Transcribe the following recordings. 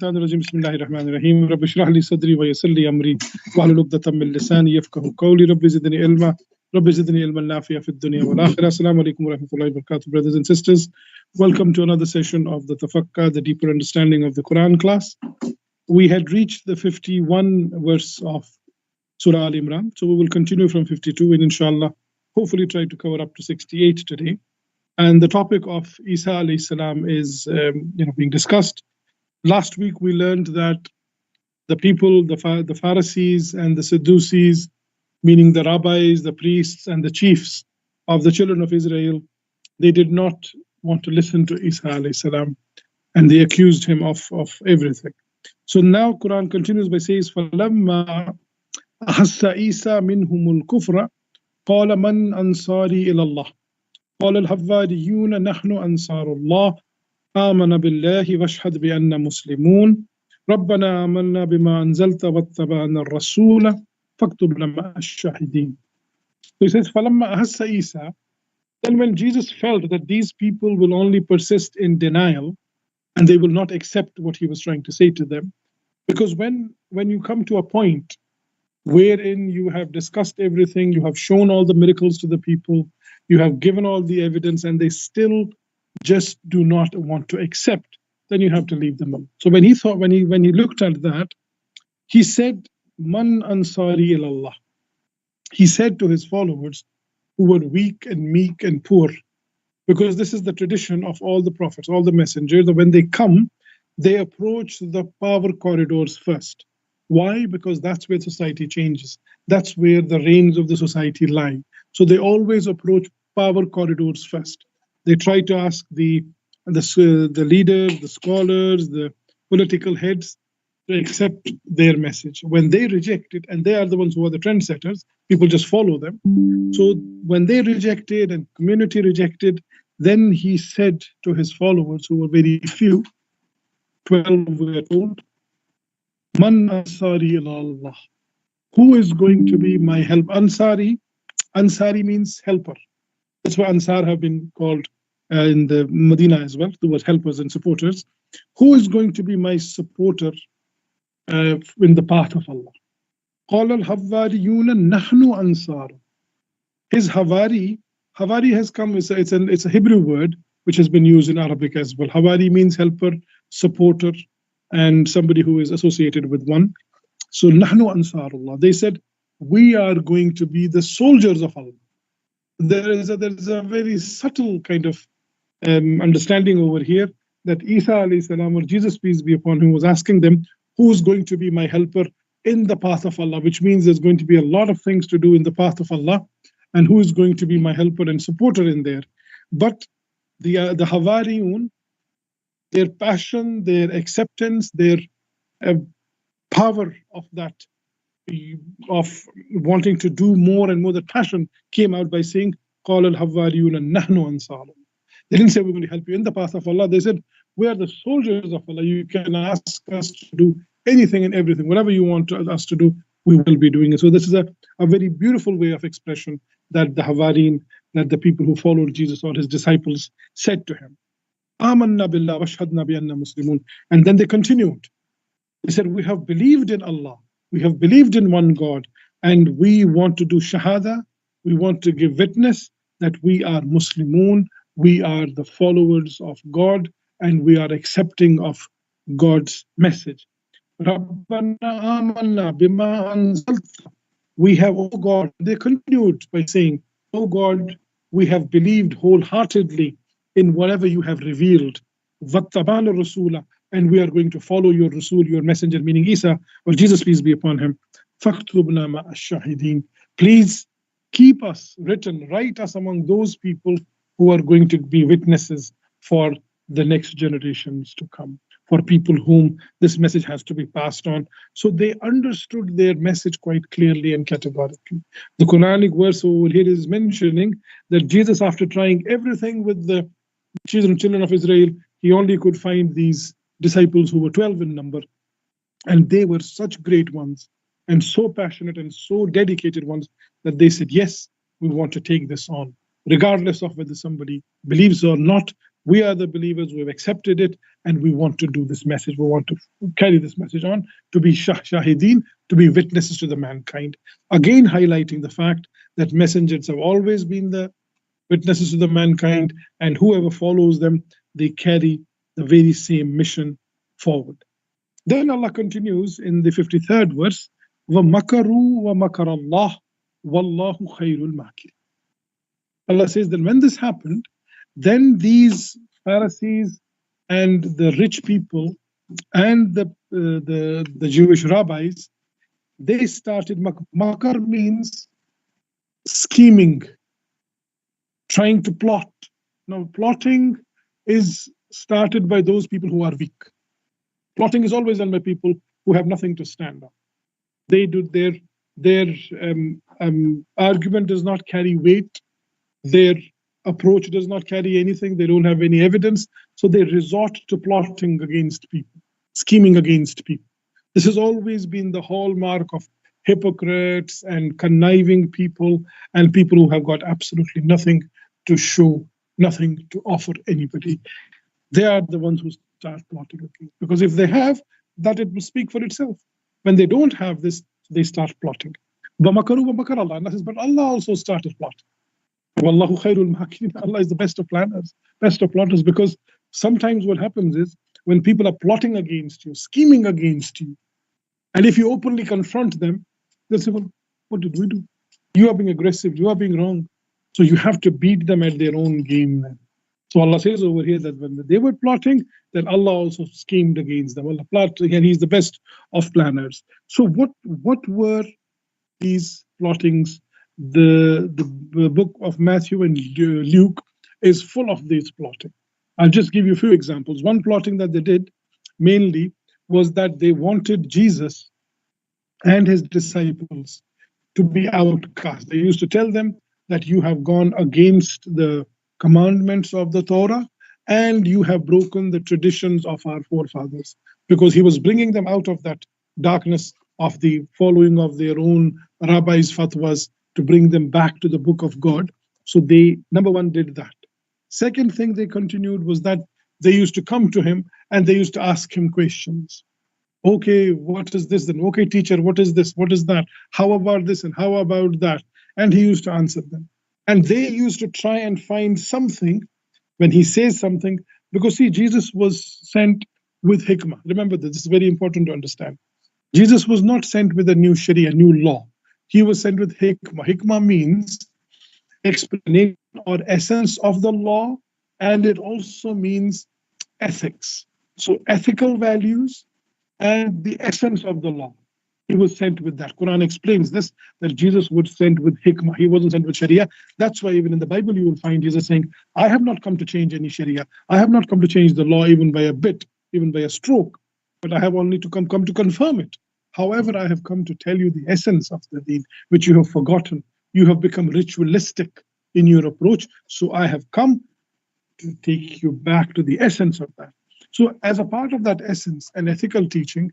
الشيطان الرجيم بسم الله الرحمن الرحيم رب اشرح لي صدري ويسر لي أمري واحلل عقدة من لساني يفقهوا قولي رب زدني علما نافعا في الدنيا والآخرة. Assalamu alaikum wa rahmatullahi wa barakatuh, brothers and sisters. Welcome to another session of the Tafakkar, the deeper understanding of the Quran class. We had reached the 51 verse of Surah Al Imran, so we will continue from 52 and inshallah hopefully try to cover up to 68 today. And the topic of Isa alayhi salam is being discussed. Last week we learned that the people, the Pharisees and the Sadducees, meaning the rabbis, the priests and the chiefs of the children of Israel, they did not want to listen to Isa alayhi salam and they accused him of everything. So now Quran continues by saying, فَلَمَّا أَحَسَّ عِيسَى مِنْهُمُ الْكُفْرَ قَالَ مَنْ أَنصَارِي إِلَى اللَّهِ قال الحواريون نحن أنصار الله آمنا بالله واشهد بأننا مسلمون ربنا آمنا بما أنزلت واتبعنا الرسول فاكتبنا مع الشاهدين. So he says, فَلَمَّا أَحَسَّ عِيسَى, then when Jesus felt that these people will only persist in denial and they will not accept what he was trying to say to them, because when you come to a point wherein you have discussed everything, you have shown all the miracles to the people, you have given all the evidence and they still just do not want to accept, then you have to leave them alone. So when he looked at that, he said, Man ansari ilallah. He said to his followers who were weak and meek and poor, because this is the tradition of all the prophets, all the messengers, that when they come, they approach the power corridors first. Why? Because that's where society changes. That's where the reins of the society lie. So they always approach power corridors first. They try to ask the leaders, the scholars, the political heads to accept their message. When they reject it, and they are the ones who are the trendsetters, people just follow them. So when they rejected and community rejected, then he said to his followers, who were very few, 12 were told, Man ansari ila Allah. Who is going to be my help? Ansari means helper. That's why Ansar have been called in the Medina as well, towards helpers and supporters. Who is going to be my supporter in the path of Allah? قَالَ الْحَوَّارِيُّونَ نَحْنُ أَنصَارُ. His Havari has come, it's a Hebrew word which has been used in Arabic as well. Havari means helper, supporter, and somebody who is associated with one. So نَحْنُ أَنصَارُ اللَّهِ. They said, we are going to be the soldiers of Allah. There is a very subtle kind of understanding over here that Isa alayhi salam, or Jesus peace be upon him, was asking them, who's going to be my helper in the path of Allah, which means there's going to be a lot of things to do in the path of Allah, and who is going to be my helper and supporter in there. But the Hawariyun, their passion, their acceptance, their power of that, of wanting to do more and more, the passion came out by saying, قَالَ الْحَوَّارِيُّونَ نَحْنُ أَنصَارُ. They didn't say we're going to help you in the path of Allah. They said, we are the soldiers of Allah. You can ask us to do anything and everything. Whatever you want us to do, we will be doing it. So this is a very beautiful way of expression that the Hawarin, that the people who followed Jesus or his disciples said to him. آمَنَّا بِاللَّهِ وَاشْهَدْنَا بِأَنَّا مُسْلِمُونَ. And then they continued. They said, we have believed in Allah. We have believed in one God, and we want to do shahada. We want to give witness that we are Muslimun, we are the followers of God, and we are accepting of God's message. رَبَّنَا آمَنَّا بِمَا أَنزَلْتَ. We have, oh God, they continued by saying, oh God, we have believed wholeheartedly in whatever you have revealed. وَاتَّبَعْنَا الرَّسُولَ. And we are going to follow your Rasul, your messenger, meaning Isa, or Jesus, peace be upon him. فَاكْتُبْنَا مَعَ الشَّاهِدِينَ. Please keep us written, write us among those people who are going to be witnesses for the next generations to come, for people whom this message has to be passed on. So they understood their message quite clearly and categorically. The Quranic verse over here is mentioning that Jesus, after trying everything with the children of Israel, he only could find these disciples who were 12 in number, and they were such great ones and so passionate and so dedicated ones that they said, yes, we want to take this on, regardless of whether somebody believes or not. We are the believers, we've accepted it, and we want to do this message. We want to carry this message on, to be shahideen, to be witnesses to the mankind. Again, highlighting the fact that messengers have always been the witnesses to the mankind, and whoever follows them, they carry the very same mission forward. Then Allah continues in the 53rd verse, وَمَكَرُوا وَمَكَرَ اللَّهُ وَاللَّهُ خَيْرُ الْمَاكِرِينَ. Allah says that when this happened, then these Pharisees and the rich people and the Jewish rabbis, they started, makar means scheming, trying to plot. Now, plotting is started by those people who are weak. Plotting is always done by people who have nothing to stand on. They do their argument does not carry weight. Their approach does not carry anything. They don't have any evidence. So they resort to plotting against people, scheming against people. This has always been the hallmark of hypocrites and conniving people and people who have got absolutely nothing to show, nothing to offer anybody. They are the ones who start plotting against. Because if they have, that it will speak for itself. When they don't have this, they start plotting. But Allah also started plotting. Wallahu khairul makirin. Allah is the best of planners, best of plotters, because sometimes what happens is when people are plotting against you, scheming against you, and if you openly confront them, they'll say, well, what did we do? You are being aggressive, you are being wrong. So you have to beat them at their own game then. So Allah says over here that when they were plotting, then Allah also schemed against them. Allah plotted, and He's the best of planners. So what were these plottings? The book of Matthew and Luke is full of these plotting. I'll just give you a few examples. One plotting that they did mainly was that they wanted Jesus and his disciples to be outcast. They used to tell them that you have gone against the commandments of the Torah and you have broken the traditions of our forefathers, because he was bringing them out of that darkness of the following of their own rabbis' fatwas to bring them back to the book of God. So they, number one, did that. Second thing they continued was that they used to come to him and they used to ask him questions. Okay, what is this then? Okay, teacher, what is this? What is that? How about this and how about that? And he used to answer them. And they used to try and find something when he says something, because see, Jesus was sent with hikmah. Remember this is very important to understand. Jesus was not sent with a new sharia, new law. He was sent with hikmah. Hikmah means explanation or essence of the law, and it also means ethics. So ethical values and the essence of the law. He was sent with that. Quran explains this, that Jesus was sent with hikmah. He wasn't sent with sharia. That's why even in the Bible you will find Jesus saying, I have not come to change any sharia. I have not come to change the law even by a bit, even by a stroke, but I have only to come to confirm it. However, I have come to tell you the essence of the deen, which you have forgotten. You have become ritualistic in your approach. So I have come to take you back to the essence of that. So as a part of that essence and ethical teaching,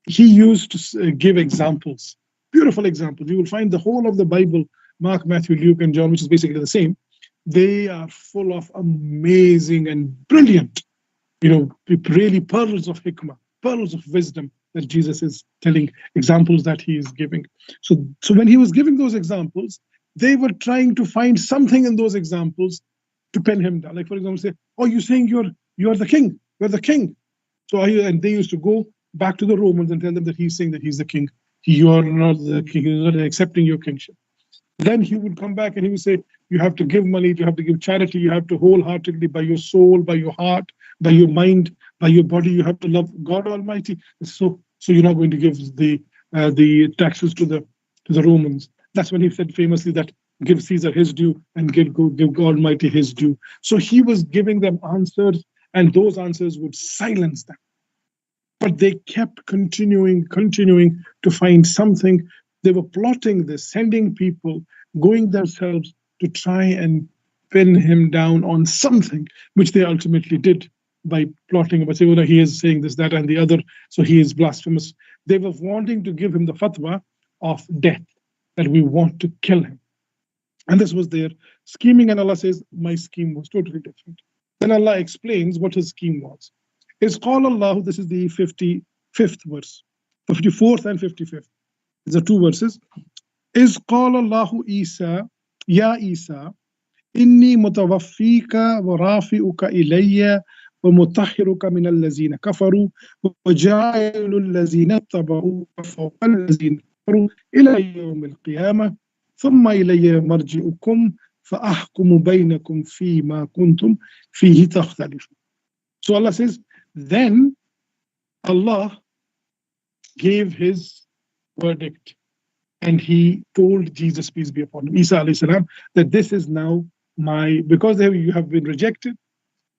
he used to give examples, beautiful examples. You will find the whole of the Bible, Mark, Matthew, Luke, and John, which is basically the same. They are full of amazing and brilliant, really pearls of hikmah, pearls of wisdom that Jesus is telling, examples that he is giving. So when he was giving those examples, they were trying to find something in those examples to pin him down. Like, for example, say, oh, you're saying you're the king. You're the king. So and they used to go back to the Romans and tell them that he's saying that he's the king. You are not the king. He's not accepting your kingship. Then he would come back and he would say, you have to give money, you have to give charity, you have to wholeheartedly, by your soul, by your heart, by your mind, by your body, you have to love God Almighty. So you're not going to give the taxes to the Romans. That's when he said famously that give Caesar his due and give God Almighty his due. So he was giving them answers, and those answers would silence them. But they kept continuing to find something. They were plotting this, sending people, going themselves to try and pin him down on something, which they ultimately did by plotting, but say, oh, no, he is saying this, that, and the other, so he is blasphemous. They were wanting to give him the fatwa of death, that we want to kill him. And this was their scheming, and Allah says, my scheme was totally different. Then Allah explains what his scheme was. Is call Allah, this is the 55th verse, 54th and 55th. These are two verses. Is call Allahu Isa, Ya Isa, inni mutawaffika wa rafi'uka ilayya wa mutahhiruka min allazina kafaru wa ja'ilu allazina taba'u fawqa allazina kafaru ila yawm al-qiyamah thumma ilayya marji'ukum fa ahkumu baynakum fima kuntum fihi takhtalifun. So Allah says, then Allah gave his verdict and he told Jesus, peace be upon him, Isa alayhi salam, that this is now my, because you have been rejected.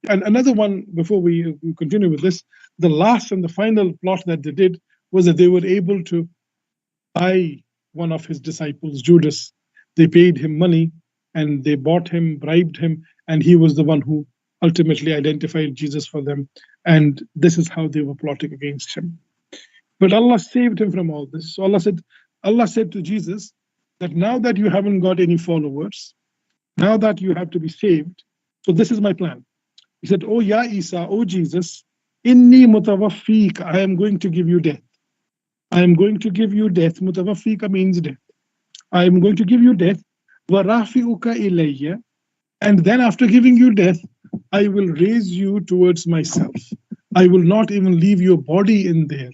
And another one, before we continue with this, the last and the final plot that they did was that they were able to buy one of his disciples, Judas. They paid him money and they bought him, bribed him, and he was the one who ultimately identified Jesus for them. And this is how they were plotting against him. But Allah saved him from all this. So Allah said to Jesus that now that you haven't got any followers, now that you have to be saved, so this is my plan. He said, oh Ya Isa, oh Jesus, inni mutawaffika, I am going to give you death. I am going to give you death. Mutawaffika means death. I am going to give you death. Wa rafi'uka ilayya, and then after giving you death, I will raise you towards myself. I will not even leave your body in there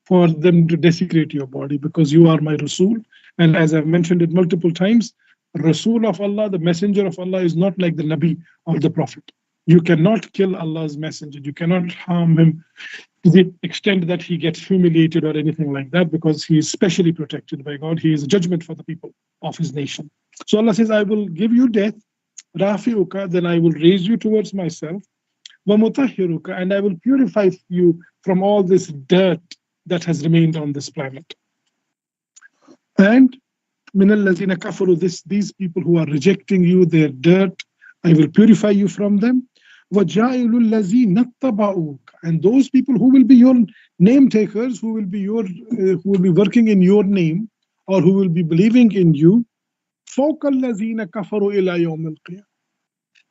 for them to desecrate your body, because you are my Rasul. And as I've mentioned it multiple times, Rasul of Allah, the messenger of Allah, is not like the Nabi or the Prophet. You cannot kill Allah's messenger. You cannot harm him to the extent that he gets humiliated or anything like that, because he is specially protected by God. He is a judgment for the people of his nation. So Allah says, I will give you death, rafi'uka, then I will raise you towards myself, wa mutahhiruka, and I will purify you from all this dirt that has remained on this planet. And min allazina kafaru, these people who are rejecting you, their dirt, I will purify you from them. وَجَائِلُ الَّذِينَ اتَّبَعُوكَ, and those people who will be your name takers, who will be working in your name, or who will be believing in you, فَوْقَ الَّذِينَ كَفَرُوا إِلَى يَوْمِ الْقِيَامَةِ,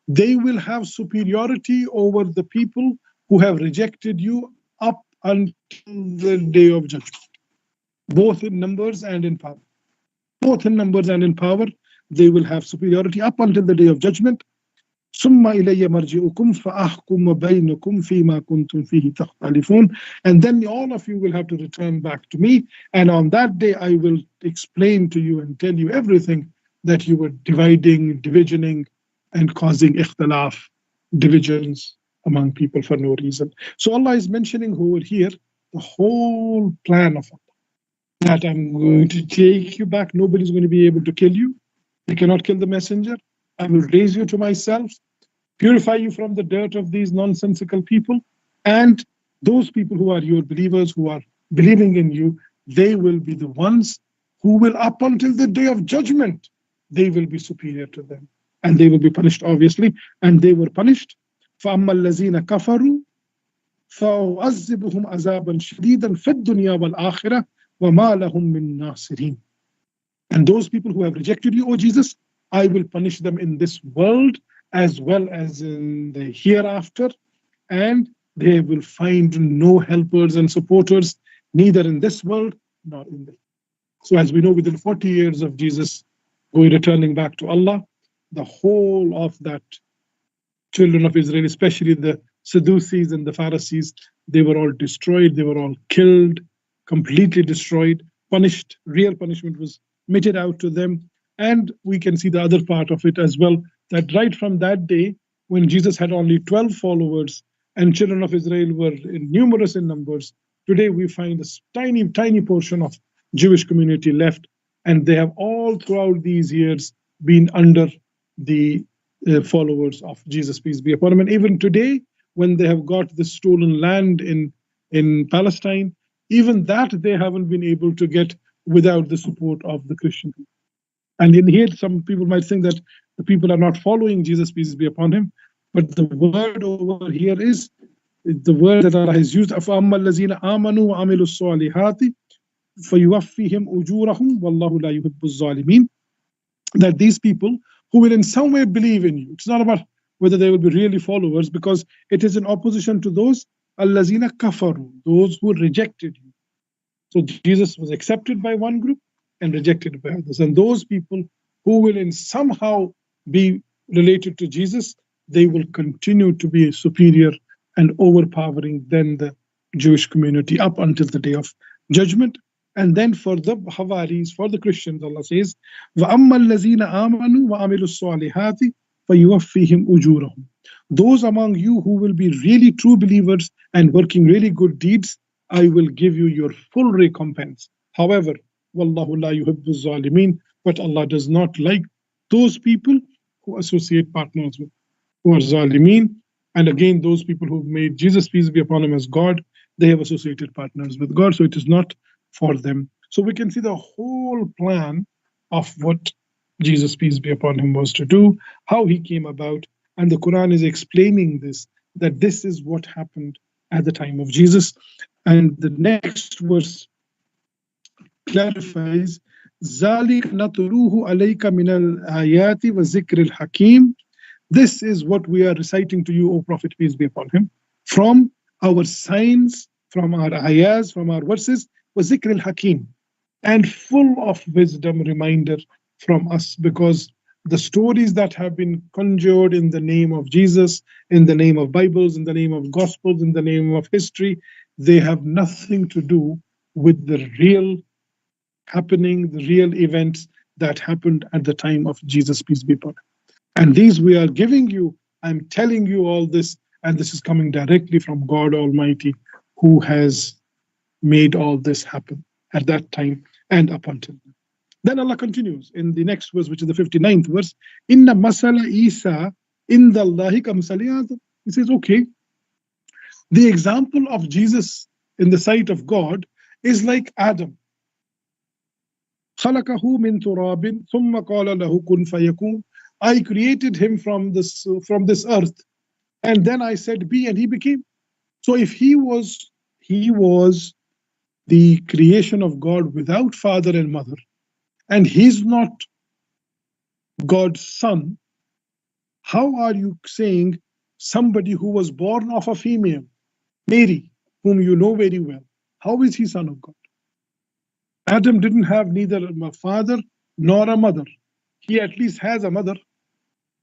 they will have superiority over the people who have rejected you up until the day of judgment, both in numbers and in power. Both in numbers and in power, they will have superiority up until the day of judgment. ثم إلي مرجعكم فأحكم بينكم فيما كنتم فيه تختلفون, and then all of you will have to return back to me, and on that day I will explain to you and tell you everything that you were dividing, divisioning, and causing ikhtilaf, divisions among people for no reason. So Allah is mentioning over here the whole plan of Allah, that I'm going to take you back. Nobody's going to be able to kill you. They cannot kill the messenger. I will raise you to myself, purify you from the dirt of these nonsensical people, and those people who are your believers, who are believing in you, they will be the ones who will, up until the day of judgment, they will be superior to them, and they will be punished, obviously, and they were punished. فَأَمَّا الَّذِينَ كَفَرُوا فَأُعَذِّبُهُمْ عَذَابًا شَدِيدًا فِي الدُّنْيَا وَالْآخِرَةِ وَمَا لَهُم مِّن نَاصِرِينَ. And those people who have rejected you, O Jesus, I will punish them in this world as well as in the hereafter, and they will find no helpers and supporters, neither in this world nor in the. So as we know, within 40 years of Jesus returning back to Allah, the whole of that children of Israel, especially the Sadducees and the Pharisees, they were all destroyed, they were all killed, completely destroyed, punished. Real punishment was meted out to them. And we can see the other part of it as well, that right from that day, when Jesus had only 12 followers and children of Israel were numerous in numbers, today we find a tiny, tiny portion of Jewish community left, and they have all throughout these years been under the followers of Jesus, peace be upon him. And even today, when they have got the stolen land in Palestine, even that they haven't been able to get without the support of the Christian people. And in here, some people might think that the people are not following Jesus, peace be upon him. But the word over here is the word that Allah has used. فَأَمَّا الَّذِينَ آمَنُوا وَعَمِلُوا الصَّالِحَاتِ فَيُوَفِّيهِمْ أُجُورَهُمْ وَاللَّهُ لَا يُحِبُّ الظَّالِمِينَ. That these people who will in some way believe in you, it's not about whether they will be really followers, because it is in opposition to those allazina kafaru, those who rejected you. So Jesus was accepted by one group and rejected by others. And those people who will in somehow be related to Jesus, they will continue to be superior and overpowering than the Jewish community up until the day of judgment. And then for the Hawaris, for the Christians, Allah says, وَأَمَّا الَّذِينَ آمَنُوا وَعَمِلُوا الصَّالِحَاتِ فَيُوَفِّيهِمْ أُجُورَهُم. Those among you who will be really true believers and working really good deeds, I will give you your full recompense. However, Wallahu la yuhibbu zalimin, but Allah does not like those people who associate partners with, who are zalimin. And again, those people who made Jesus, peace be upon him, as God, they have associated partners with God, so it is not for them. So we can see the whole plan of what Jesus, peace be upon him, was to do, how he came about, and the Quran is explaining this, that this is what happened at the time of Jesus. And the next verse clarifies, ذَلِكَ نَتْلُوهُ عَلَيْكَ مِنَ الْآيَاتِ وَذِكْرِ الْحَكِيمِ. This is what we are reciting to you, O Prophet, peace be upon him, from our signs, from our ayahs, from our verses, وَذِكْرِ الْحَكِيمِ, and full of wisdom reminder from us, because the stories that have been conjured in the name of Jesus, in the name of Bibles, in the name of Gospels, in the name of history, they have nothing to do with the real happening, the real events that happened at the time of Jesus, peace be upon him. And these we are giving you, I'm telling you all this, and this is coming directly from God Almighty, who has made all this happen at that time and up until now. Then Allah continues in the next verse, which is the 59th verse, Inna masala Isa inda Allahi kamsali Adam. He says, okay, the example of Jesus in the sight of God is like Adam. خَلَقَهُ مِن تُرَابٍ ثُمَّ قَالَ لَهُ كُن فَيَكُونُ. I created him from this earth, and then I said, be, and he became. So if he was the creation of God without father and mother, and he's not God's son, how are you saying somebody who was born of a female, Mary, whom you know very well, how is he son of God? Adam didn't have neither a father nor a mother. He at least has a mother.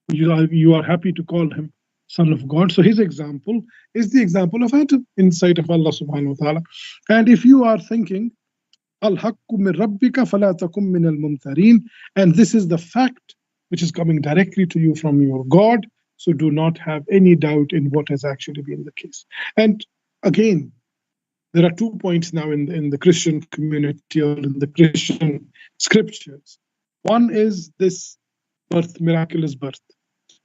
You are happy to call him son of God. So his example is the example of Adam in sight of Allah subhanahu wa ta'ala. And if you are thinking, Al-haqqu min rabbika fala takum min al-mumtarin, and this is the fact which is coming directly to you from your God, so do not have any doubt in what has actually been the case. And again, there are 2 points now in the Christian community or in the Christian scriptures. One is this birth, miraculous birth.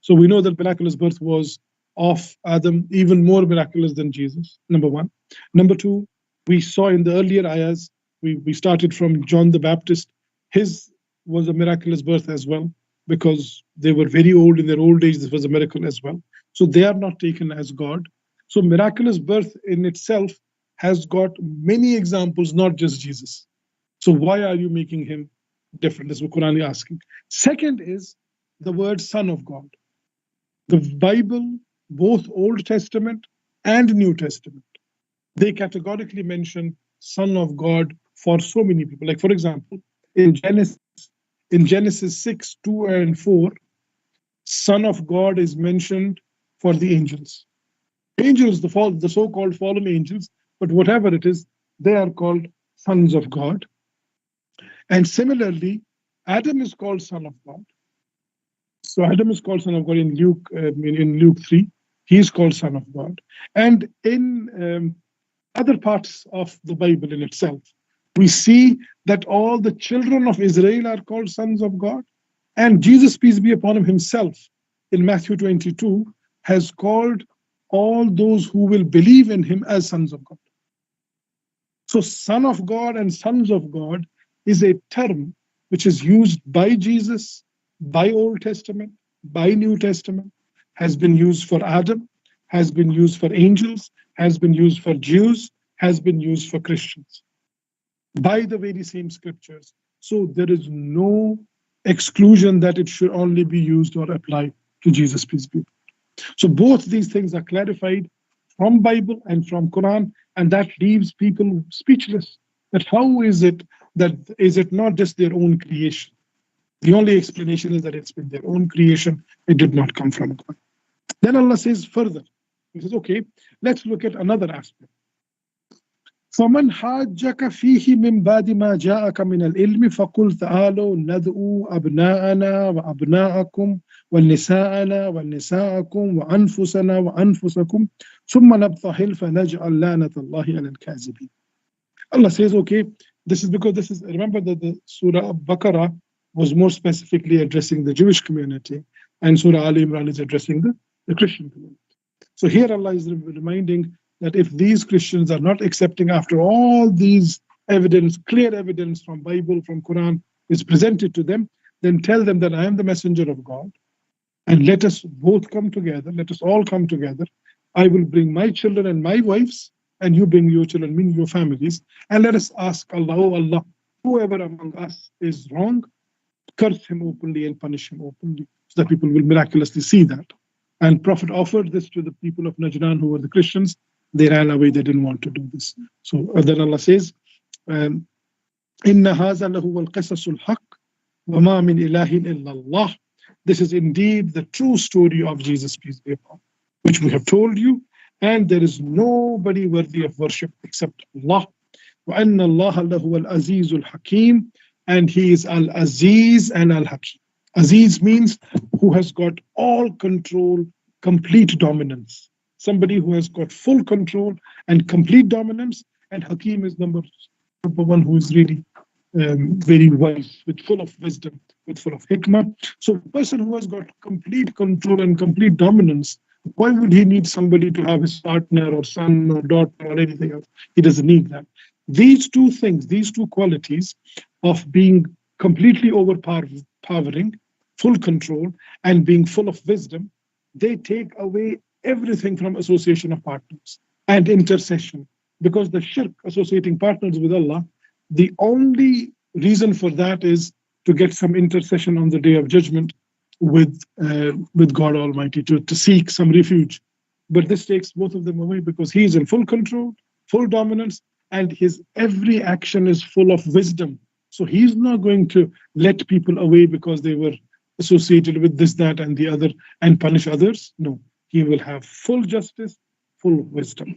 So we know that miraculous birth was of Adam, even more miraculous than Jesus, number one. Number two, we saw in the earlier ayahs, we started from John the Baptist. His was a miraculous birth as well, because they were very old in their old age. This was a miracle as well. So they are not taken as God. So miraculous birth in itself has got many examples, not just Jesus. So why are you making him different? That's what Quran is asking. Second is the word Son of God. The Bible, both Old Testament and New Testament, they categorically mention Son of God for so many people. Like, for example, in Genesis 6, 2 and 4, Son of God is mentioned for the angels. Angels, the so-called fallen angels, but whatever it is, they are called sons of God. And similarly, Adam is called Son of God. So Adam is called Son of God in Luke 3. He is called Son of God. And in other parts of the Bible in itself, we see that all the children of Israel are called sons of God. And Jesus, peace be upon him, himself, in Matthew 22, has called all those who will believe in him as sons of God. So Son of God and sons of God is a term which is used by Jesus, by Old Testament, by New Testament, has been used for Adam, has been used for angels, has been used for Jews, has been used for Christians, by the very same scriptures. So there is no exclusion that it should only be used or applied to Jesus, peace be upon him. So both these things are clarified from Bible and from Quran, and that leaves people speechless. That how is it that is it not just their own creation? The only explanation is that it's been their own creation. It did not come from God. Then Allah says further, He says, okay, let's look at another aspect. فَمَنْ حَاجَّكَ فِيهِ مِنْ بَعْدِ مَا جَاءَكَ مِنَ الْعِلْمِ فَقُلْ تَعَالَوْا نَدْعُوا أَبْنَاءَنَا وَأَبْنَاءَكُمْ وَنِسَاءَنَا وَنِسَاءَكُمْ وَأَنفُسَنَا وَأَنفُسَكُمْ ثُمَّ نَبْتَهِلْ فَنَجْعَلْ لَعْنَةَ اللَّهِ عَلَى الْكَاذِبِينَ. Allah says, okay, this is because this is, remember that the Surah Baqarah was more specifically addressing the Jewish community, and Surah Al Imran is addressing the Christian community. So here Allah is reminding that if these Christians are not accepting after all these evidence, clear evidence from Bible, from Quran is presented to them, then tell them that I am the messenger of God, and let us both come together, let us all come together. I will bring my children and my wives, and you bring your children, meaning your families, and let us ask Allah, oh Allah, whoever among us is wrong, curse him openly and punish him openly, so that people will miraculously see that. And Prophet offered this to the people of Najran, who were the Christians. They ran away, they didn't want to do this. So then Allah says, إِنَّ هَذَا لَهُوَ الْقِصَصُ الْحَقِّ وَمَا مِنْ إِلَهٍ إِلَّا اللَّهِ. This is indeed the true story of Jesus, peace be upon him, which we have told you, and there is nobody worthy of worship except Allah. وَأَنَّ اللَّهَ لَهُوَ الْعَزِيزُ الْحَكِيمُ, and He is Al-Aziz and Al-Hakim. Aziz means who has got all control, complete dominance. Somebody who has got full control and complete dominance, and Hakim is number one, who is really very wise, with full of wisdom, with full of hikmah. So a person who has got complete control and complete dominance, why would he need somebody to have his partner or son or daughter or anything else? He doesn't need that. These two things, these two qualities of being completely overpowering, full control, and being full of wisdom, they take away everything from association of partners and intercession. Because the shirk, associating partners with Allah, the only reason for that is to get some intercession on the day of judgment with God Almighty, to seek some refuge. But this takes both of them away, because He is in full control, full dominance, and His every action is full of wisdom. So He's not going to let people away because they were associated with this, that, and the other, and punish others. No, He will have full justice, full wisdom.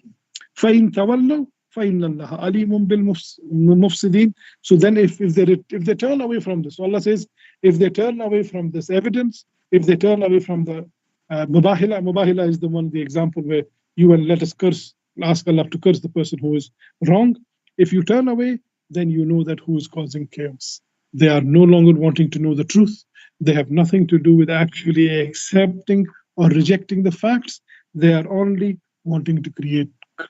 فَإِن تَوَلَّوْا فَإِنَّ اللَّهَ عَلِيمٌ بِالْمُفْسِدِينَ. So then if they turn away from this, Allah says, if they turn away from this evidence, if they turn away from the Mubahila is the one, the example where you and let us curse, ask Allah to curse the person who is wrong. If you turn away, then you know that who is causing chaos. They are no longer wanting to know the truth. They have nothing to do with actually accepting or rejecting the facts. They are only wanting to create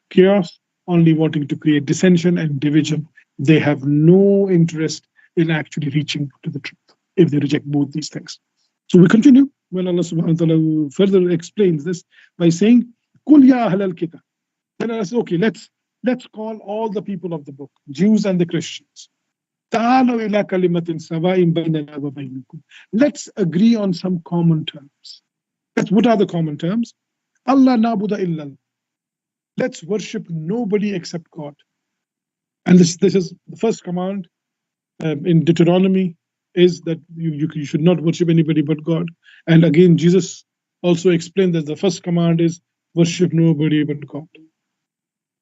chaos, only wanting to create dissension and division. They have no interest in actually reaching to the truth if they reject both these things. So we continue when Allah subhanahu wa ta'ala further explains this by saying, Qul ya ahlal kitab. Then Allah says, okay, let's call all the people of the book, Jews and the Christians. Ta'alaw ila kalimatin sawa'in baynana wa baynakum. Let's agree on some common terms. What are the common terms? Allah na'budu illa Allah. Let's worship nobody except God. And this is the first command in Deuteronomy, is that you should not worship anybody but God. And again, Jesus also explained that the first command is worship nobody but God.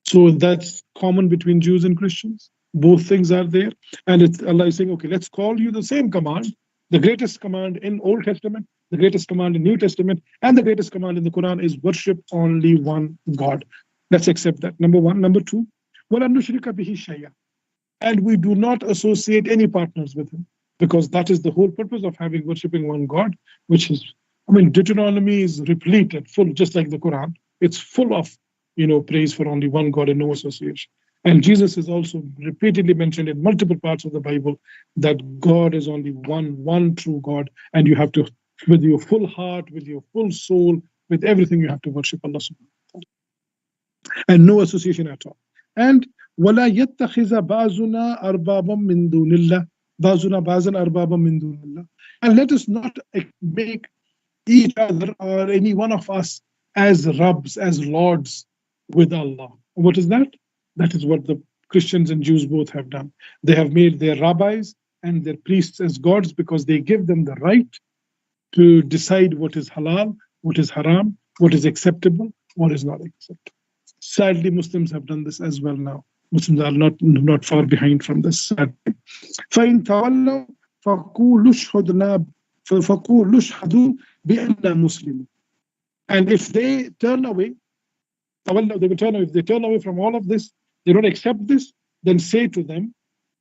So that's common between Jews and Christians. Both things are there. And Allah is saying, okay, let's call you the same command, the greatest command in Old Testament, the greatest command in New Testament, and the greatest command in the Quran is worship only one God. Let's accept that. Number one. Number two, وَلَا نُشْرِكَ بِهِ شَيْئًا. And we do not associate any partners with Him, because that is the whole purpose of having worshiping one God, which is, Deuteronomy is replete and full, just like the Quran. It's full of, praise for only one God and no association. And Jesus is also repeatedly mentioned in multiple parts of the Bible that God is only one true God, and you have to, with your full heart, with your full soul, with everything, you have to worship Allah subhanahu wa ta'ala. And no association at all. And وَلَا يَتَّخِذَ بَعْضُنَا أَرْبَابًا مِّن دُونِ اللَّهِ بَعْضُنَا بَعْضًا أَرْبَابًا مِّن دُونِ اللَّهِ. And let us not make each other or any one of us as Rabbs, as Lords with Allah. What is that? That is what the Christians and Jews both have done. They have made their rabbis and their priests as gods because they give them the right to decide what is halal, what is haram, what is acceptable, what is not acceptable. Sadly, Muslims have done this as well now. Muslims are not far behind from this. فَإِن تَوَلَّوْا فَقُولُوا اشْهَدُوا بِأَنَّا مُسْلِمُونَ. And if they turn away, they will turn away. If they turn away from all of this, they don't accept this, then say to them,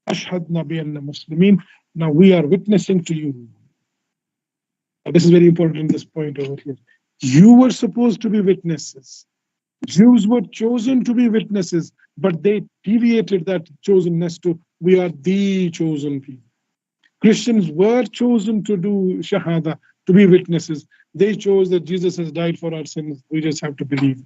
أَشْهَدْنَا بِأَنَّا مُسْلِمِينَ. Now we are witnessing to you. This is very important, this point over here. You were supposed to be witnesses. Jews were chosen to be witnesses, but they deviated that chosenness to, we are the chosen people. Christians were chosen to do shahada, to be witnesses. They chose that Jesus has died for our sins. We just have to believe.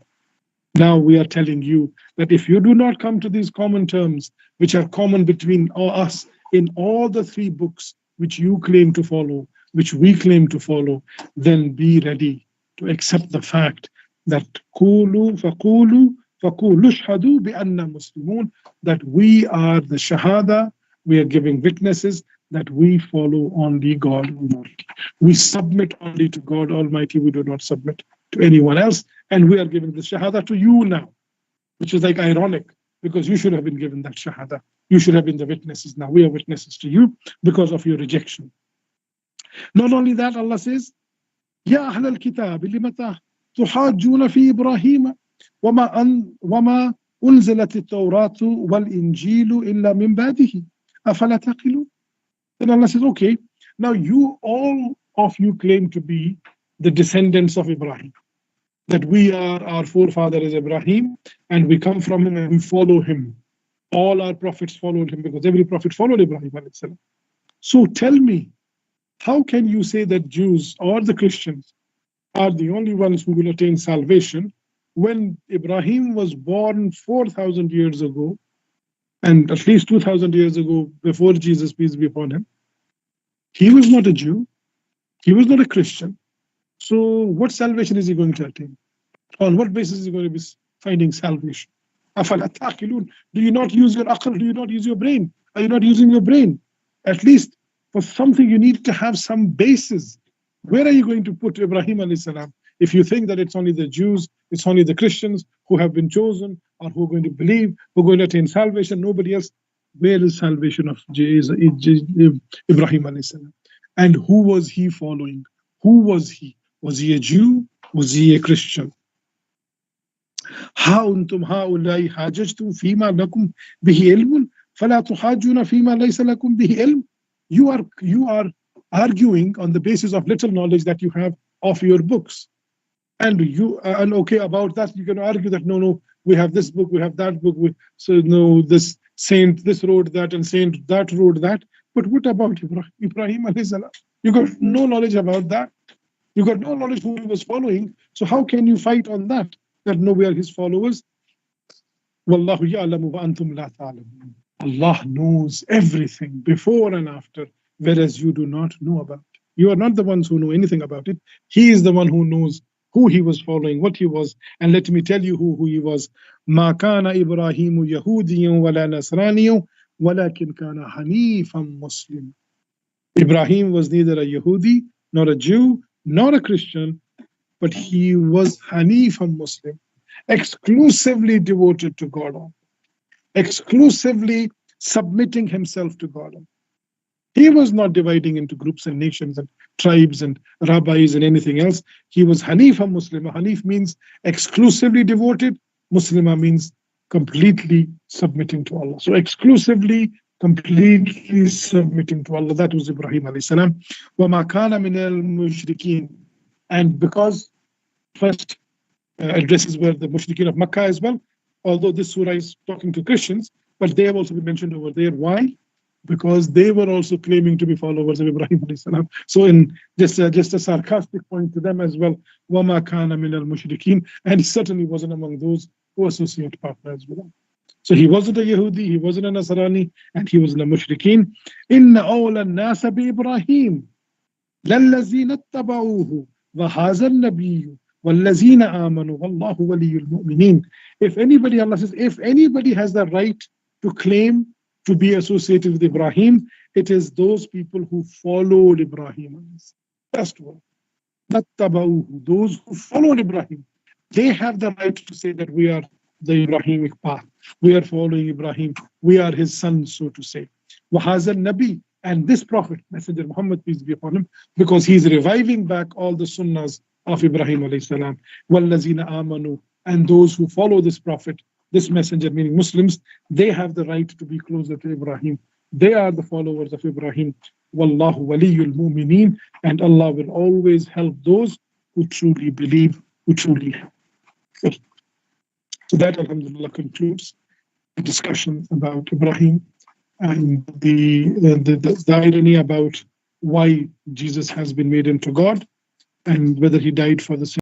Now we are telling you that if you do not come to these common terms, which are common between us in all the three books which you claim to follow, which we claim to follow, then be ready to accept the fact that فَقُولُوا اشْهَدُوا بِأَنَّا مُسْلِمُونَ, that we are the shahada, we are giving witnesses that we follow only God Almighty. We submit only to God Almighty, we do not submit to anyone else, and we are giving the shahada to you now, which is like ironic, because you should have been given that shahada. You should have been the witnesses. Now we are witnesses to you because of your rejection. Not only that, Allah says, يَا أَهْلَ الْكِتَابِ لِمَ تُحَاجُّونَ فِي إِبْرَاهِيمَ وَمَا أُنزِلَتِ التَّوْرَاةُ وَالْإِنْجِيلُ إِلَّا مِنْ بَعْدِهِ أَفَلَا تَعْقِلُونَ. Then Allah says, okay, now you, all of you claim to be the descendants of Ibrahim, that we are, our forefather is Ibrahim, and we come from him and we follow him. All our prophets followed him because every prophet followed Ibrahim alayhi salam. So tell me, how can you say that Jews or the Christians are the only ones who will attain salvation when Ibrahim was born 4,000 years ago, and at least 2,000 years ago, before Jesus, peace be upon him? He was not a Jew, he was not a Christian. So what salvation is he going to attain? On what basis is he going to be finding salvation? أَفَلَا تَعْقِلُونَ. Do you not use your aql? Do you not use your brain? Are you not using your brain? At least for something you need to have some basis. Where are you going to put Ibrahim alayhi salam? If you think that it's only the Jews, it's only the Christians who have been chosen or who are going to believe, who are going to attain salvation, nobody else, where is salvation of Ibrahim alayhi salam? And who was he following? Who was he? Was he a Jew? Was he a Christian? ها أنتم هؤلاء حاججتم فيما لكم به علم فلا تحاجون فيما ليس لكم به علم. You are arguing on the basis of little knowledge that you have of your books, and okay, about that you can argue that no, we have this book, we have that book, so no, this saint this wrote that and saint that wrote that. But what about Ibrahim alayhi salam? You got no knowledge about that. You got no knowledge who he was following. So how can you fight on that? That no, we are his followers. Wallahu ya'lamu wa antum la ta'lamun. Allah knows everything before and after, whereas you do not know about it. You are not the ones who know anything about it. He is the one who knows who he was following, what he was. And let me tell you who he was. Ma kana Ibrahimu Yahudiyan wala Nasraniyan walakin kana Hanifan Muslim. Ibrahim was neither a Yahudi, nor a Jew, nor a Christian, but he was Hanifan Muslim, exclusively devoted to God, exclusively submitting himself to God. He was not dividing into groups and nations and tribes and rabbis and anything else. He was Hanifan Muslim. Hanif means exclusively devoted. Muslima means completely submitting to Allah. So exclusively, completely submitting to Allah. That was Ibrahim alayhi salam. وَمَا كَانَ مِنَ الْمُشْرِكِينَ. And because first addresses were the mushrikeen of Makkah as well, although this surah is talking to Christians, but they have also been mentioned over there. Why? Because they were also claiming to be followers of Ibrahim alayhi salam. So in just a sarcastic point to them as well, وَمَا كَانَ مِنَ الْمُشْرِكِينَ. And he certainly wasn't among those who associate partners with them. So he wasn't a Yahudi, he wasn't a Nasrani, and he wasn't a Mushrikeen. إِنَّ أَوْلَى النَّاسَ بِإِبْرَاهِيمَ لَلَّذِينَ اتَّبَعُوهُ وَهَذَا النَّبِيُّ وَالَّذِينَ آمَنُوا وَاللَّهُ وَلِيُّ الْمُؤْمِنِينَ. If anybody, Allah says, if anybody has the right to claim to be associated with Ibrahim, it is those people who followed Ibrahim. First one. Those who followed Ibrahim, they have the right to say that we are the Ibrahimic path. We are following Ibrahim. We are his sons, so to say. وَهَذَا النَّبِي, and this prophet, Messenger Muhammad, peace be upon him, because he is reviving back all the sunnahs of Ibrahim alayhi salam. وَالَّذِينَ آمَنُوا, and those who follow this prophet, this messenger, meaning Muslims, they have the right to be closer to Ibrahim. They are the followers of Ibrahim. Wallahu waliyul mu'mineen, and Allah will always help those who truly believe, who truly help. So that, alhamdulillah, concludes the discussion about Ibrahim and the irony about why Jesus has been made into God and whether he died for the